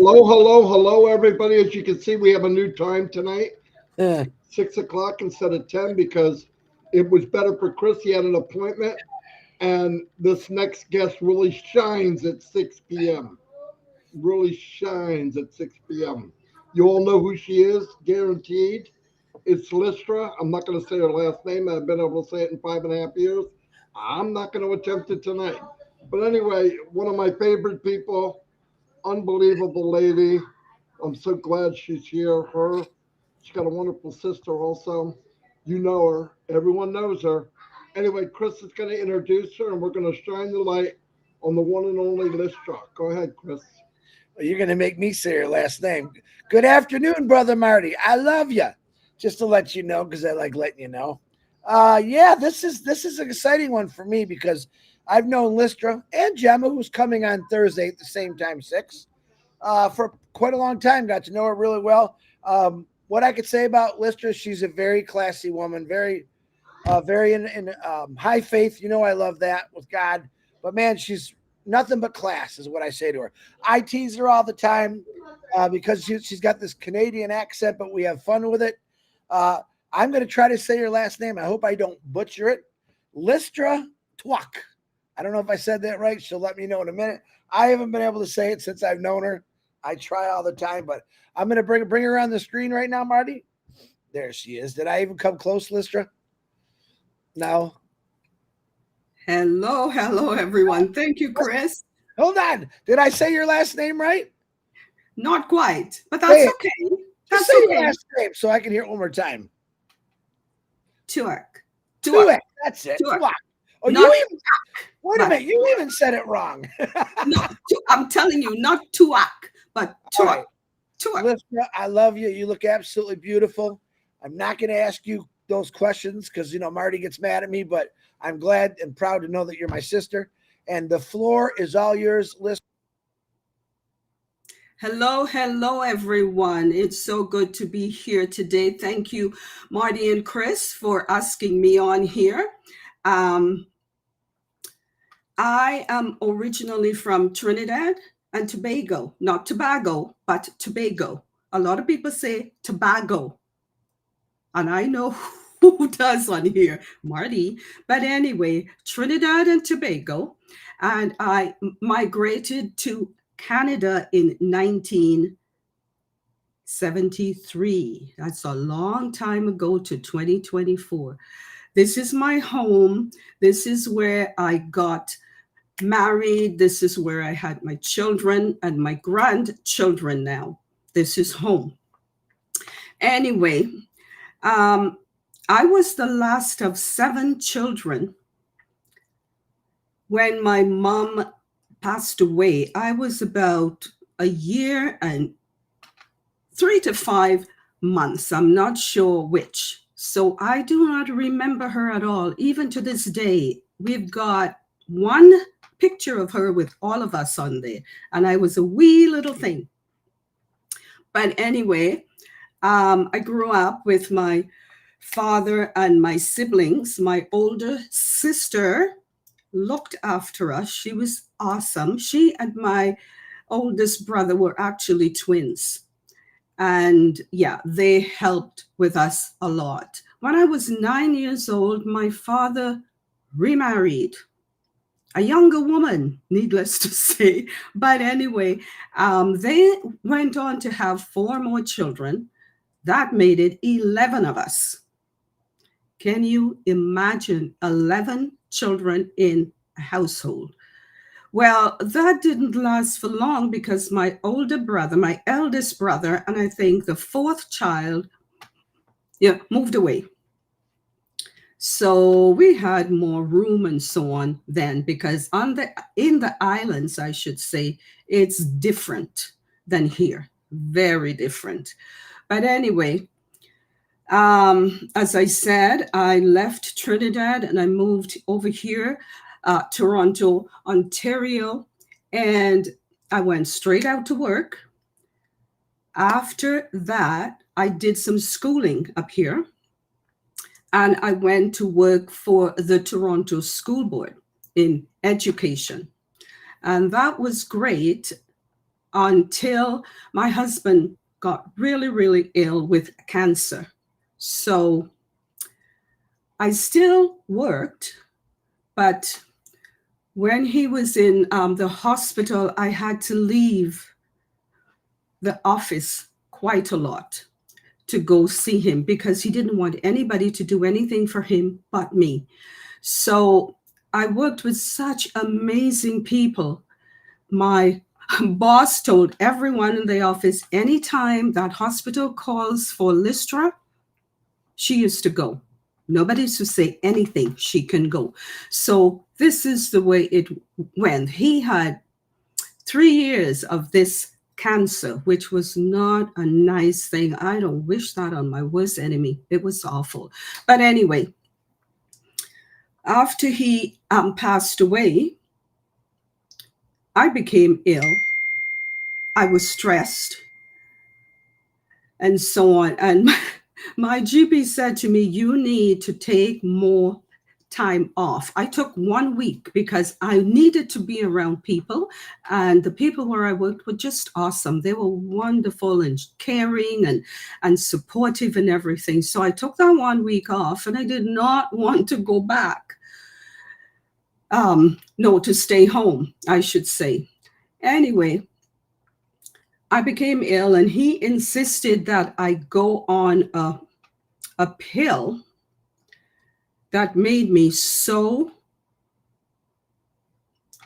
Hello, hello, hello, everybody. As you can see, we have a new time tonight, Uh, 6 o'clock instead of 10, because it was better for Chris. He had an appointment, and this next guest really shines at 6 p.m. Really shines at 6 p.m. You all know who she is, guaranteed. It's Lystra. I'm not going to say her last name. I've been able to say it in 5.5 years. I'm not going to attempt it tonight. But anyway, one of my favorite people, unbelievable lady. I'm so glad she's here. She's got a wonderful sister also. You know her. Everyone knows her. Anyway, Chris is going to introduce her, and we're going to shine the light on the one and only Lystra. Go ahead, Chris. you're going to make me say your last name. Good afternoon, Brother Marty. I love you. Just to let you know, because I like letting you know. Yeah, this is an exciting one for me because I've known Lystra and Gemma, who's coming on Thursday at the same time, 6, for quite a long time. Got to know her really well. What I could say about Lystra, she's a very classy woman, very in high faith. You know, I love that with God. But man, she's nothing but class, is what I say to her. I tease her all the time because she's got this Canadian accent, but we have fun with it. I'm going to try to say her last name. I hope I don't butcher it. Lystra Tuach. I don't know if I said that right. She'll let me know in a minute. I haven't been able to say it since I've known her. I try all the time, but I'm going to bring her on the screen right now, Marty. There she is. Did I even come close, Lystra? No. Hello, everyone. Thank you, Chris. Hold on. Did I say your last name right? Not quite, but that's okay. Just say your last name so I can hear it one more time. Tuach. That's it. Tuach. Oh, wait a minute. You even said it wrong. No, I'm telling you, not Tuach, but Tuach. Right. Tuach. Lystra, I love you. You look absolutely beautiful. I'm not going to ask you those questions because, Marty gets mad at me, but I'm glad and proud to know that you're my sister. And the floor is all yours, Lystra. Hello, everyone. It's so good to be here today. Thank you, Marty and Chris, for asking me on here. I am originally from Trinidad and Tobago, not Tobago, but Tobago. A lot of people say Tobago, and I know who does on here, Marty. But anyway, Trinidad and Tobago, and I migrated to Canada in 1973. That's a long time ago, to 2024. This is my home. This is where I got married. This is where I had my children and my grandchildren now. This is home. Anyway, I was the last of 7 children. When my mom passed away, I was about a year and 3 to 5 months. I'm not sure which. So I do not remember her at all. Even to this day, we've got one picture of her with all of us on there. And I was a wee little thing. But anyway, I grew up with my father and my siblings. My older sister looked after us. She was awesome. She and my oldest brother were actually twins. And yeah, they helped with us a lot. When I was 9 years old, my father remarried a younger woman, needless to say. But anyway, they went on to have 4 more children. That made it 11 of us. Can you imagine 11 children in a household? Well, that didn't last for long because my older brother, my eldest brother, and I think the 4th child, moved away. So we had more room and so on then, because in the islands, I should say, it's different than here, very different. But anyway, as I said, I left Trinidad and I moved over here, Toronto, Ontario, and I went straight out to work. After that, I did some schooling up here, and I went to work for the Toronto School Board in education. And that was great. until my husband got really, really ill with cancer. So I still worked, but when he was in the hospital, I had to leave the office quite a lot to go see him because he didn't want anybody to do anything for him but me. So I worked with such amazing people. My boss told everyone in the office, anytime that hospital calls for Lystra, she used to go. Nobody used to say anything. She can go. So this is the way it went. He had 3 years of this cancer, which was not a nice thing. I don't wish that on my worst enemy. It was awful. But anyway, after he passed away, I became ill. I was stressed and so on. And my GP said to me, you need to take more time off. I took 1 week because I needed to be around people, and the people where I worked were just awesome. They were wonderful and caring and supportive and everything. So I took that 1 week off, and I did not want to go back. No, to stay home, I should say. Anyway, I became ill, and he insisted that I go on a pill that made me so,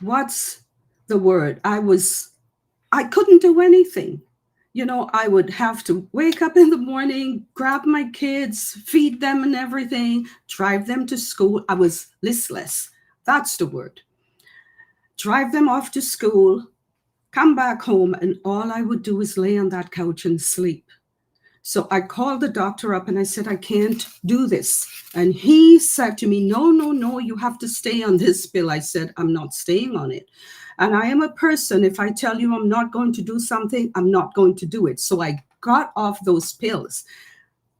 what's the word? I couldn't do anything. You know, I would have to wake up in the morning, grab my kids, feed them and everything, drive them to school. I was listless. That's the word. Drive them off to school, come back home, and all I would do is lay on that couch and sleep. So I called the doctor up and I said, I can't do this. And he said to me, no, you have to stay on this pill. I said, I'm not staying on it. And I am a person, if I tell you I'm not going to do something, I'm not going to do it. So I got off those pills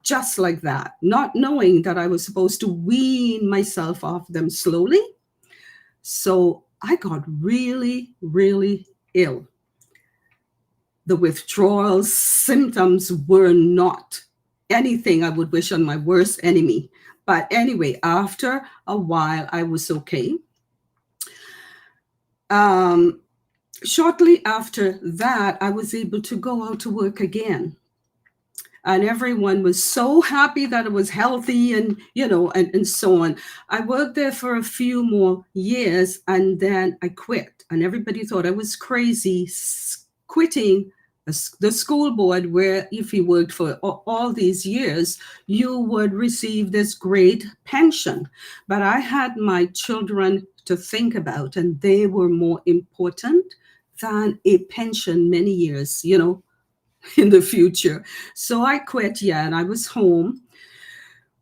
just like that, not knowing that I was supposed to wean myself off them slowly. So I got really, really ill. The withdrawal symptoms were not anything I would wish on my worst enemy. But anyway, after a while, I was okay. Shortly after that, I was able to go out to work again. And everyone was so happy that it was healthy and, and so on. I worked there for a few more years, and then I quit. And everybody thought I was crazy quitting the school board, where if you worked for all these years, you would receive this great pension. But I had my children to think about, and they were more important than a pension many years, in the future. So I quit, and I was home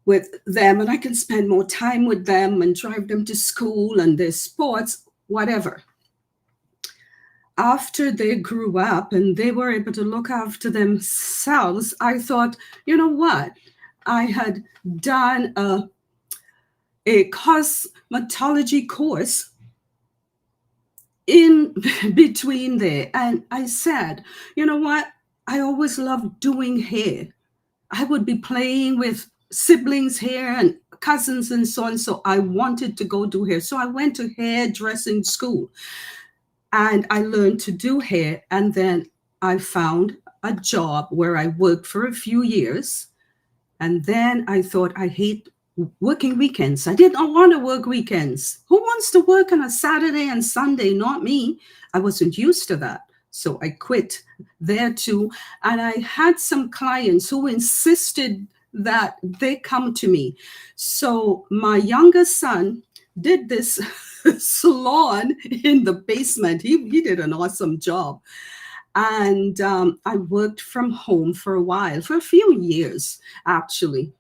with them, and I can spend more time with them and drive them to school and their sports, whatever. After they grew up and they were able to look after themselves, I thought, you know what? I had done a cosmetology course in between there. And I said, you know what? I always loved doing hair. I would be playing with siblings' hair and cousins and so on. So I wanted to go do hair. So I went to hairdressing school. And I learned to do hair. And then I found a job where I worked for a few years. And then I thought, I hate working weekends. I didn't want to work weekends. Who wants to work on a Saturday and Sunday? Not me. I wasn't used to that. So I quit there too. And I had some clients who insisted that they come to me. So my youngest son did this salon in the basement. He did an awesome job. And I worked from home for a while, for a few years, actually.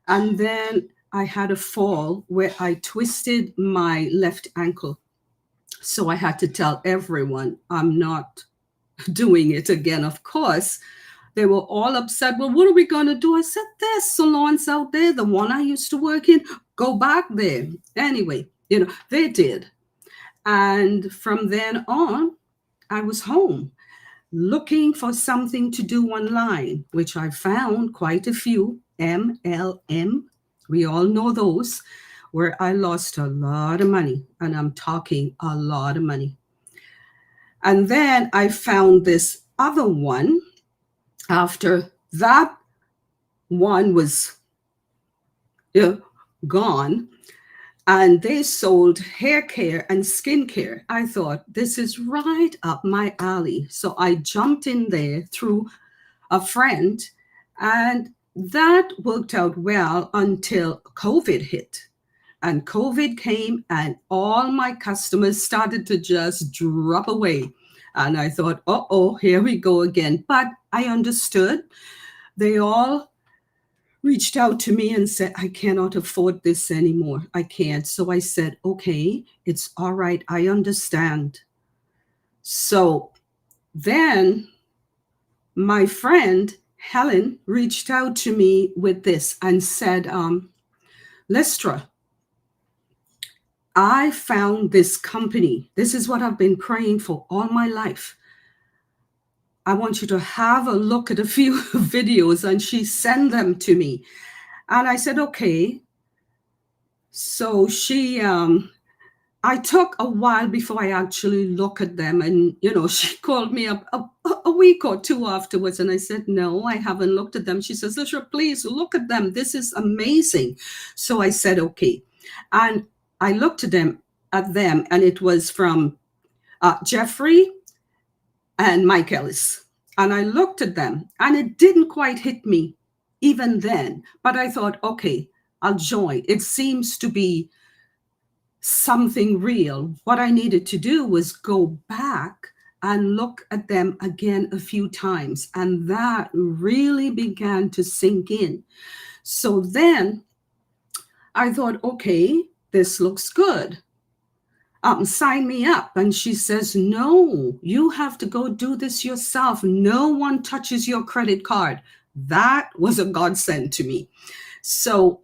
And then I had a fall where I twisted my left ankle. So I had to tell everyone I'm not doing it again. Of course, they were all upset. Well, what are we going to do? I said, there's salons out there. The one I used to work in, go back there. Anyway, they did. And from then on, I was home. looking for something to do online, which I found quite a few, MLM. We all know those, where I lost a lot of money, and I'm talking a lot of money. And then I found this other one after that one was gone, and they sold hair care and skincare. I thought, this is right up my alley. So I jumped in there through a friend, and that worked out well until COVID hit. And COVID came, and all my customers started to just drop away. And I thought, oh, here we go again. But I understood. They all reached out to me and said, I cannot afford this anymore. I can't. So I said, okay, it's all right. I understand. So then my friend Helen reached out to me with this and said, Lystra, I found this company. This is what I've been praying for all my life. I want you to have a look at a few videos. And she sent them to me. And I said, okay. So I took a while before I actually look at them. And, she called me up a week or two afterwards. And I said, no, I haven't looked at them. She says, Lystra, please look at them. This is amazing. So I said, okay. And I looked at them, and it was from Jeffrey and Mike Ellis. And I looked at them, and it didn't quite hit me even then. But I thought, okay, I'll join. It seems to be something real. What I needed to do was go back and look at them again a few times. And that really began to sink in. So then I thought, okay, this looks good. Sign me up. And she says, no, you have to go do this yourself. No one touches your credit card. That was a godsend to me. So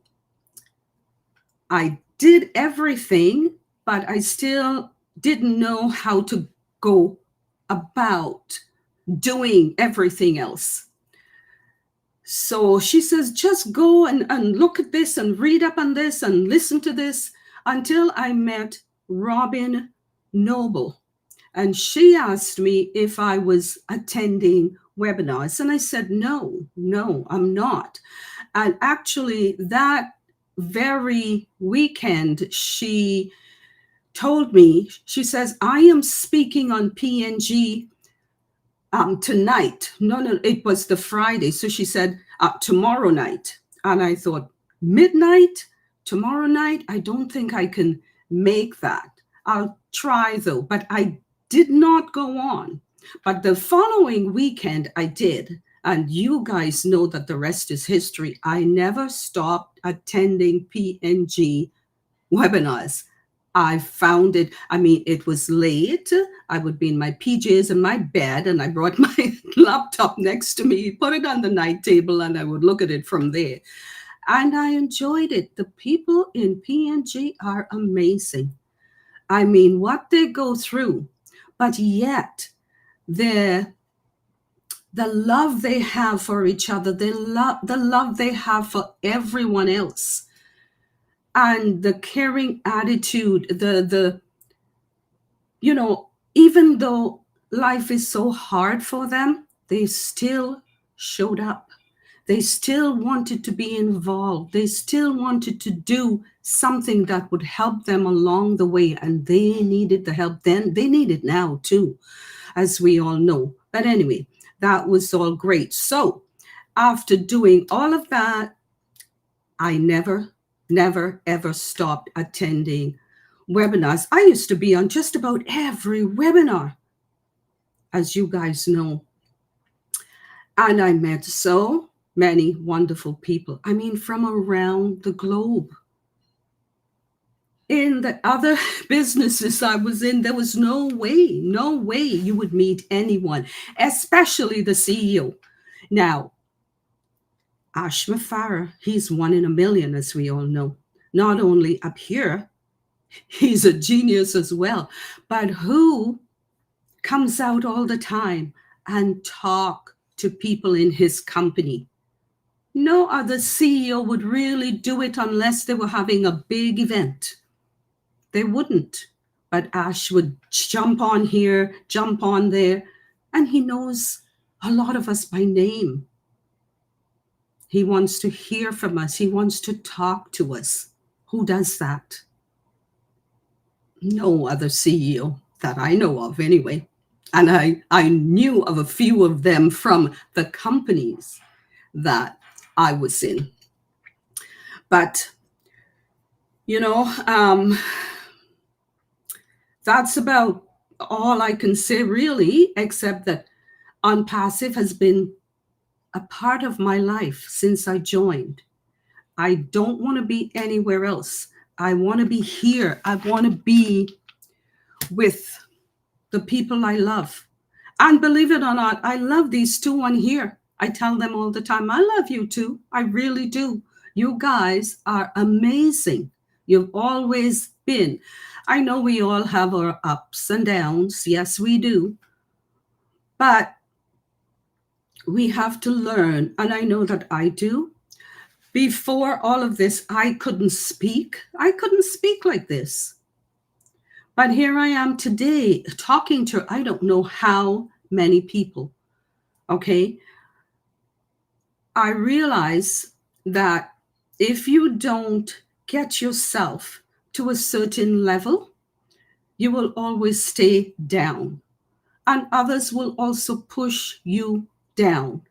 I did everything, but I still didn't know how to go about doing everything else. So she says, just go and look at this and read up on this and listen to this, until I met Robin Noble. And she asked me if I was attending webinars. And I said, no, I'm not. And actually, that very weekend, she told me, she says, I am speaking on PNG tonight. No, it was the Friday. So she said, tomorrow night. And I thought, midnight, tomorrow night? I don't think I can make that. I'll try though. But I did not go on. But the following weekend I did. And you guys know that the rest is history. I never stopped attending PNG webinars. I found it. I mean, it was late. I would be in my PJs in my bed, and I brought my laptop next to me, put it on the night table, and I would look at it from there. And I enjoyed it. The people in PNG are amazing. I mean, what they go through, but yet the love they have for each other, the love they have for everyone else, and the caring attitude, even though life is so hard for them, they still showed up. They still wanted to be involved. They still wanted to do something that would help them along the way. And they needed the help then. They need it now too, as we all know. But anyway, that was all great. So after doing all of that, I never, ever stopped attending webinars. I used to be on just about every webinar, as you guys know. And I met so many wonderful people. I mean, from around the globe. In the other businesses I was in, there was no way you would meet anyone, especially the CEO. Now, Ashma Farah, he's one in a million, as we all know. Not only up here, he's a genius as well. But who comes out all the time and talk to people in his company. No other CEO would really do it unless they were having a big event. They wouldn't. But Ash would jump on here, jump on there, and he knows a lot of us by name. He wants to hear from us. He wants to talk to us. Who does that? No other CEO that I know of, anyway. And I knew of a few of them from the companies that I was in. But, that's about all I can say, really, except that Onpassive has been a part of my life since I joined. I don't want to be anywhere else. I want to be here. I want to be with the people I love. And believe it or not, I love these two on here. I tell them all the time, I love you too. I really do. You guys are amazing. You've always been. I know we all have our ups and downs. Yes, we do. But we have to learn, and I know that I do. Before all of this, I couldn't speak. I couldn't speak like this. But here I am today talking to, I don't know how many people. Okay. I realize that if you don't get yourself to a certain level, you will always stay down. And others will also push you down.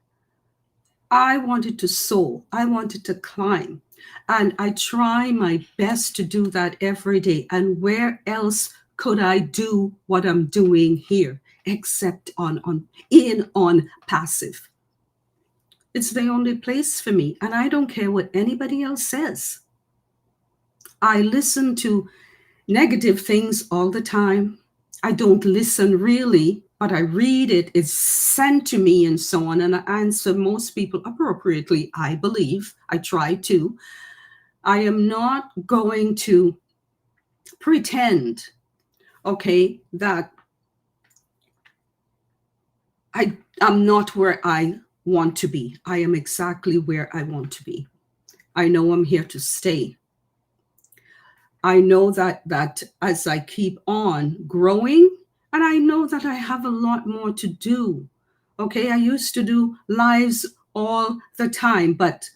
I wanted to soar. I wanted to climb. And I try my best to do that every day. And where else could I do what I'm doing here except on Onpassive? It's the only place for me. And I don't care what anybody else says. I listen to negative things all the time. I don't listen really, but I read it. It's sent to me and so on. And I answer most people appropriately, I believe. I try to. I am not going to pretend, okay, that I'm not where I want to be. I am exactly where I want to be. I know I'm here to stay. I know that as I keep on growing, and I know that I have a lot more to do. Okay, I used to do lives all the time, but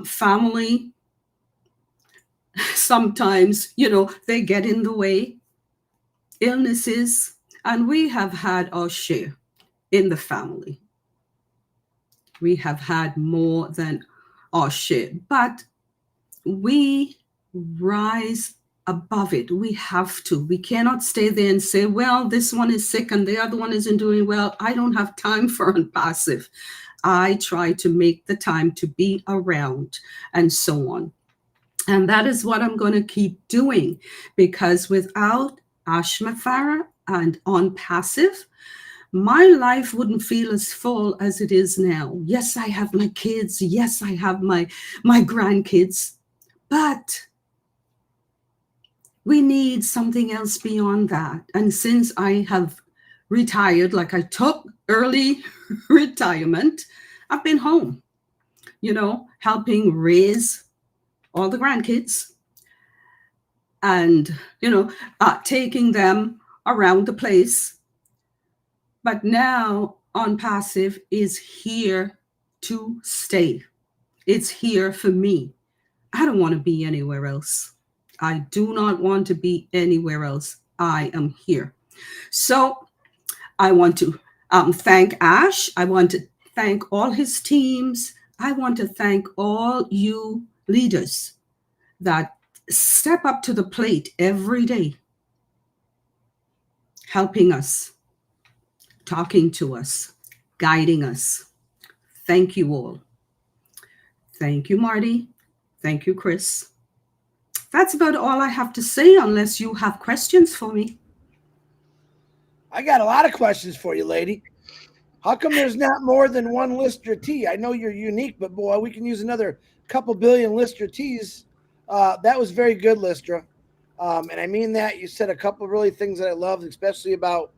family, sometimes, they get in the way. Illnesses, and we have had our share in the family. We have had more than our share, but we rise above it. We have to. We cannot stay there and say, well, this one is sick and the other one isn't doing well. I don't have time for Onpassive. I try to make the time to be around and so on. And that is what I'm going to keep doing, because without Ashmafara and Onpassive, my life wouldn't feel as full as it is now. Yes, I have my kids. Yes, I have my grandkids. But we need something else beyond that. And since I have retired, like I took early retirement, I've been home, helping raise all the grandkids and, taking them around the place. But now Onpassive is here to stay. It's here for me. I don't want to be anywhere else. I do not want to be anywhere else. I am here. So I want to thank Ash. I want to thank all his teams. I want to thank all you leaders that step up to the plate every day, helping us, talking to us, guiding us. Thank you all. Thank you, Marty. Thank you, Chris. That's about all I have to say, unless you have questions for me. I got a lot of questions for you, lady. How come there's not more than one Lystra T? I know you're unique, but boy, we can use another couple billion Lystra Ts. That was very good, Lystra. And I mean that. You said a couple really things that I loved, especially about,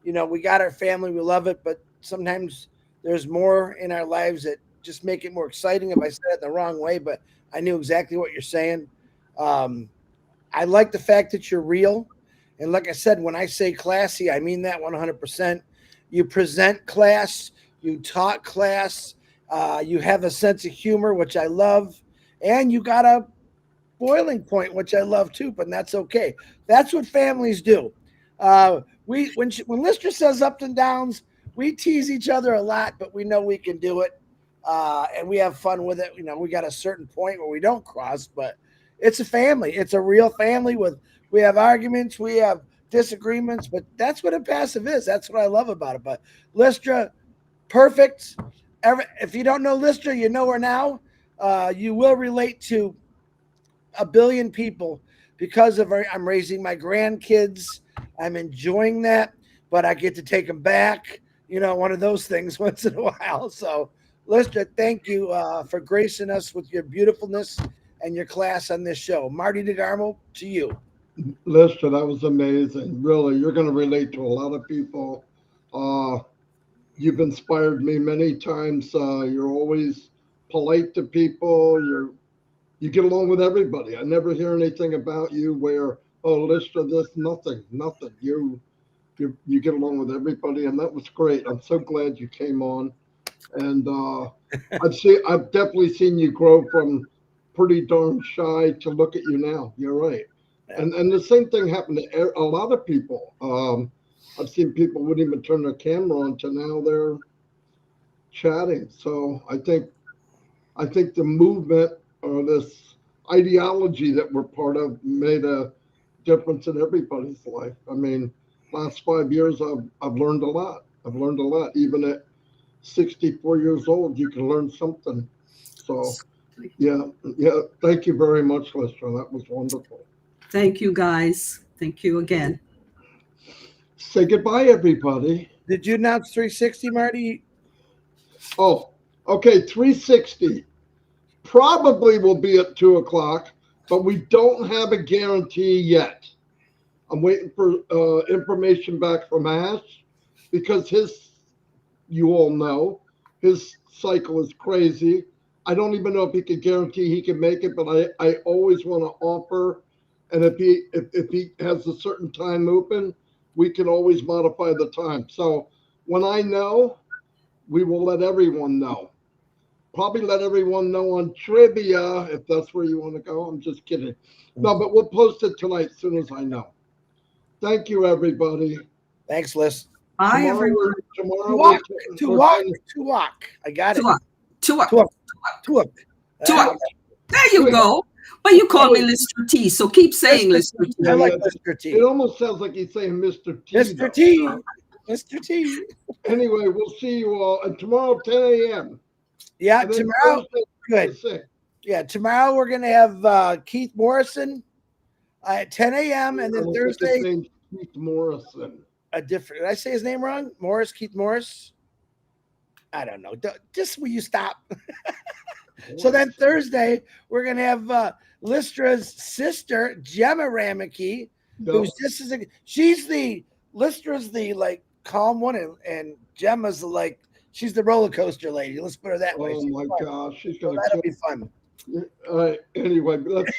you know, we got our family, we love it, but sometimes there's more in our lives that just make it more exciting. If I said it the wrong way, but I knew exactly what you're saying. I like the fact that you're real. And like I said, when I say classy, I mean that 100%. You present class, you talk class, you have a sense of humor, which I love, and you got a boiling point, which I love too, but that's okay. That's what families do. When Lystra says ups and downs, we tease each other a lot, but we know we can do it, and we have fun with it. You know, we got a certain point where we don't cross, but it's a family. It's a real family we have arguments, we have disagreements, but that's what Impassive is. That's what I love about it. But Lystra, perfect. If you don't know Lystra, you know her now. You will relate to a billion people because of I'm raising my grandkids. I'm enjoying that, but I get to take them back. You know, one of those things once in a while. So, Lystra, thank you for gracing us with your beautifulness and your class on this show. Marty DeGarmo, to you. Lester, that was amazing. Really, you're going to relate to a lot of people. You've inspired me many times. You're always polite to people. You get along with everybody. I never hear anything about you where, oh, Lester, this, nothing. You get along with everybody, and that was great. I'm so glad you came on. And I've definitely seen you grow from pretty darn shy to look at you now. You're right. And the same thing happened to a lot of people. I've seen people wouldn't even turn their camera on to now they're chatting. So I think the movement or this ideology that we're part of made a difference in everybody's life. I mean, last 5 years I've learned a lot. Even at 64 years old, you can learn something. So yeah. Thank you very much, Lester. That was wonderful. Thank you, guys. Thank you again. Say goodbye, everybody. Did you announce 360, Marty? Oh, okay. 360 probably will be at 2:00, but we don't have a guarantee yet. I'm waiting for information back from Ash because you all know, his cycle is crazy. I don't even know if he can guarantee he can make it, but I always want to offer. And if he has a certain time open, we can always modify the time. So when I know, we will let everyone know. Probably let everyone know on trivia if that's where you want to go. I'm just kidding. No, but we'll post it tonight as soon as I know. Thank you, everybody. Thanks, Liz. Bye, everyone. Tomorrow. Tuach. I got it. Tuach. There you go. But you call me Lystra T, so keep saying Lystra T. I like Mr. T. It almost sounds like he's saying Mr. T. Mr. T. Mr. T. Anyway, we'll see you all. And tomorrow, 10 a.m. Yeah, tomorrow. Good. Yeah, tomorrow we're going to have Keith Morrison at 10 a.m. And then Thursday. Keith Morrison. Did I say his name wrong? Keith Morris? I don't know. Just will you stop? So then Thursday, we're going to have Lystra's sister, Gemma Rameke, who's just as she's Lystra's the like calm one, and Gemma's she's the roller coaster lady. Let's put her that way. Oh my gosh, she's so that'll be fun. Anyway, let's